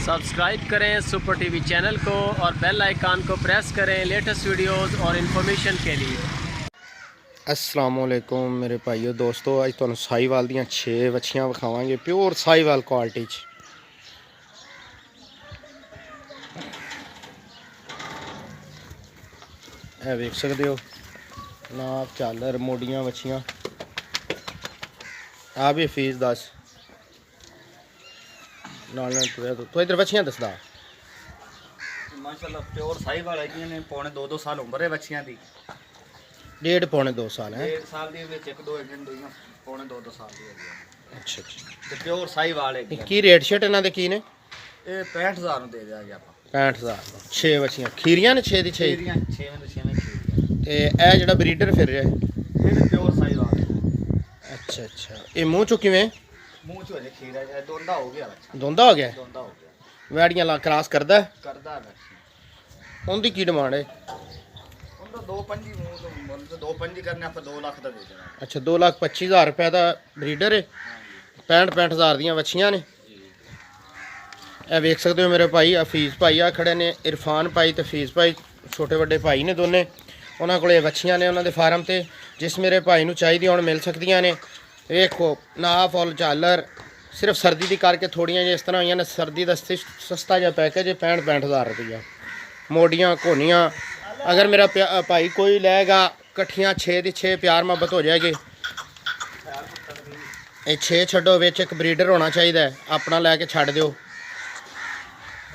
Subscribe करें super TV channel को और बेल आइकान को प्रेस करें लेटेस्ट वीडियोस और इन्फॉर्मेशन के लिए। अस्सलाम वालेकुम मेरे भाइयों दोस्तों, अज तुहानू साहीवाल दियां 6 वछियां विखावांगे प्योर साहीवाल क्वालिटी च। ਇਹ ਵੇਖ ਸਕਦੇ ਹੋ ਨਾਪ ਝਾਲਰ ਮੋਡੀਆਂ ਵਛੀਆਂ। ਆ ਵੀ ਫੀਸ ਦੱਸ ਨਾਲ ਨਾਲ ਤੂੰ ਇਧਰ ਵਛੀਆਂ ਦੱਸਦਾ। माशाल्लाह प्योर साहिवाल है ने पौने 2 साल उम्र है बच्चियां दी। डेढ़ पौने 2 साल है। 1.5 साल दी विच एक दो इंजन दोईयां पौने 2 साल दी है। अच्छा अच्छा ते प्योर साहिवाल है। की रेट शेट ਇਹਨਾਂ ਦੇ ਕੀ ਨੇ? ਇਹ 65000 ਨੂੰ ਦੇ ਦਿਆਂਗੇ ਆਪਾਂ। 65000 6 ਵਛੀਆਂ ਖੀਰੀਆਂ ਨੇ 6 ਦੀ 6 ਖੀਰੀਆਂ 6 ਦੇ 6 ਖੀਰੀਆਂ ਤੇ ਇਹ ਜਿਹੜਾ ਬਰੀਡਰ ਫਿਰ ਰਿਹਾ ਇਹ ਵੀ ਪਿਓਰ ਸਾहिवाल ਹੈ। ਅੱਛਾ ਅੱਛਾ ਇਹ ਮੂੰਹ ਚੋਂ ਕਿਵੇਂ? ਮੂੰਹ ਚ ਹਜੇ ਖੀਰਾ ਹੈ, ਦੋਂਦਾ ਹੋ ਗਿਆ ਬੱਚਾ। ਦੋਂਦਾ ਹੋ ਗਿਆ? ਦੋਂਦਾ ਹੋ ਗਿਆ। ਵੈੜੀਆਂ ਲਾ ਕ੍ਰਾਸ ਕਰਦਾ ਕਰਦਾ ਹੈ। ਉਹਦੀ ਕੀ ਡਿਮਾਂਡ ਹੈ? ਉਹਦਾ 2.5 ਮੂੰਹ ਤੋਂ ਮੁੱਲ ਤੇ 2.5 ਕਰਨੇ ਆਪਾਂ 2 ਲੱਖ ਦਾ ਦੇ ਦੇਣਾ। ਅੱਛਾ 2,25,000 ਰੁਪਏ ਦਾ ਬਰੀਡਰ ਹੈ। 65,000 ਦੀਆਂ ਵੱਛੀਆਂ ਨੇ। ਇਹ ਵੇਖ ਸਕਦੇ ਹੋ ਮੇਰੇ ਭਾਈ ਹਫੀਜ਼ ਭਾਈ ਆ ਖੜੇ ਨੇ, ਇਰਫਾਨ ਭਾਈ ਤੇ ਹਫੀਜ਼ ਭਾਈ ਛੋਟੇ ਵੱਡੇ ਭਾਈ ਨੇ ਦੋਨੇ। ਉਹਨਾਂ ਕੋਲੇ ਵੱਛੀਆਂ ਨੇ ਉਹਨਾਂ ਦੇ ਫਾਰਮ ਤੇ, ਜਿਸ ਮੇਰੇ ਭਾਈ ਨੂੰ ਚਾਹੀਦੀ ਹੁਣ ਮਿਲ ਸਕਦੀਆਂ ਨੇ। ਵੇਖੋ ਨਾ ਫੁੱਲ ਝਾਲਰ ਸਿਰਫ ਸਰਦੀ ਦੀ ਕਰਕੇ ਥੋੜੀਆਂ ਜਿਹੀਆਂ ਇਸ ਤਰ੍ਹਾਂ ਹੋਈਆਂ ਨੇ। ਸਰਦੀ ਦਾ ਸਸਤਾ ਜਿਹਾ ਪੈਕੇਜ ਹੈ 65,000 ਰੁਪਈਆ। ਮੋਡੀਆਂ ਘੋਨੀਆਂ ਅਗਰ ਮੇਰਾ ਭਾਈ ਕੋਈ ਲਏਗਾ ਇਕੱਠੀਆਂ 6 ਦੀ 6 ਪਿਆਰ ਮੁਹੱਬਤ ਹੋ ਜਾਏਗੀ। ਇਹ 6 ਛੱਡੋ ਵਿੱਚ ਇੱਕ ਬਰੀਡਰ ਹੋਣਾ ਚਾਹੀਦਾ ਹੈ, ਆਪਣਾ ਲੈ ਕੇ ਛੱਡ ਦਿਓ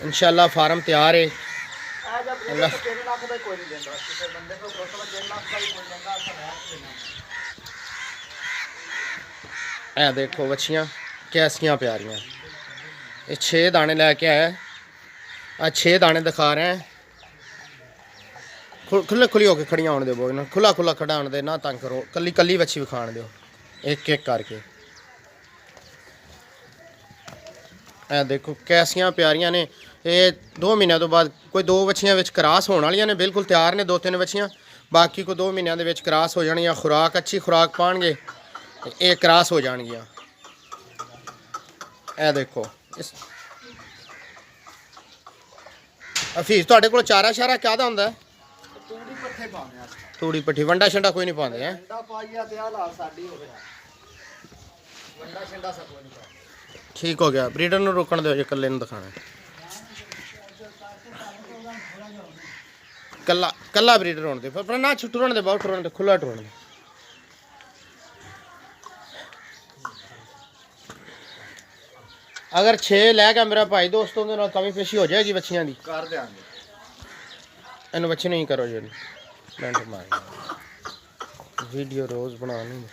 इंशाल्लाह फार्म तैयार है। अल्लाह 3 ਲੱਖ ਦਾ ਕੋਈ ਨਹੀਂ ਦਿੰਦਾ ਕਿਸੇ ਬੰਦੇ ਕੋਲ 3 ਲੱਖ ਦਾ ਹੀ ਕੋਈ ਦਿੰਦਾ ऐ देखो बच्चियाँ कैसियाँ प्यारियाँ। ये 6 दाने लेके आया। आज 6 दाने दिखा रहे हैं। खुले खुली होके खड़ियाँ होने दो बोल ना, खुला खुला खड़ा होने दे ना, तंग करो। कली कली बच्ची विखाण दो एक एक करके। ऐ देखो कैसियाँ प्यारियाँ ने। ये 2 महीनों तो बाद कोई 2 बच्चियाँ विच क्रॉस होने वालियां ने, बिल्कुल तैयार ने 2-3 बच्चियाँ। बाकी को 2 महीनों के विच क्रॉस हो जानियां। खुराक अच्छी खुराक पाएंगे ये क्रॉस हो जाएगियाँ। ए देखो इस हफीज तुहाडे कोल चारा शारा क्या दा हुंदा है? ਤੂੜੀ ਪੱਠੇ ਪਾਉਂਦੇ ਆ। तूड़ी पट्ठी वंडा शंडा कोई नहीं पाते हैं? ਵੰਡਾ ਪਾਈਆ ਤੇ ਆ ਲਾ ਸਾਡੀ ਹੋ ਗਿਆ। ਵੰਡਾ ਛੰਡਾ ਸਭ ਕੋਈ ਨਹੀਂ ਪਾਉਂਦਾ। ठीक हो गया। ब्रीडर ਨੂੰ ਰੋਕਣ ਦਿਓ ਜੇ ਇਕੱਲੇ ਨੂੰ ਦਿਖਾਣਾ। ਕੱਲਾ ब्रीडर ਹੋਣ ਦੇ ਪਰ ਨਾ ਛੁੱਟਣ ਦੇ ਬਹੁਤ ਟੁਰਨ ਦੇ ਖੁੱਲਾ ਟੁਰਨ ਦੇ। अगर 6 ਲੈ ਗਿਆ ਮੇਰਾ ਭਾਈ ਦੋਸਤੋਂ ਦੇ ਨਾਲ ਕਮੀ ਪੇਸ਼ੀ ਹੋ ਜਾਏਗੀ ਬੱਚੀਆਂ ਦੀ। ਕਰ ਦਿਆਂਗੇ। ਇਹਨੂੰ ਬੱਚੇ ਨਹੀਂ ਕਰੋ ਜੀ ਲੈਂਟ ਮਾਰ ਵੀਡੀਓ ਰੋਜ਼ ਬਣਾਉਣੀ।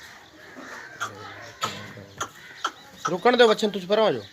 ਰੁਕਣ ਦੇ ਬੱਚੇ ਤੁਸੀਂ ਪਰਾਂ ਹੋ ਜਾਓ।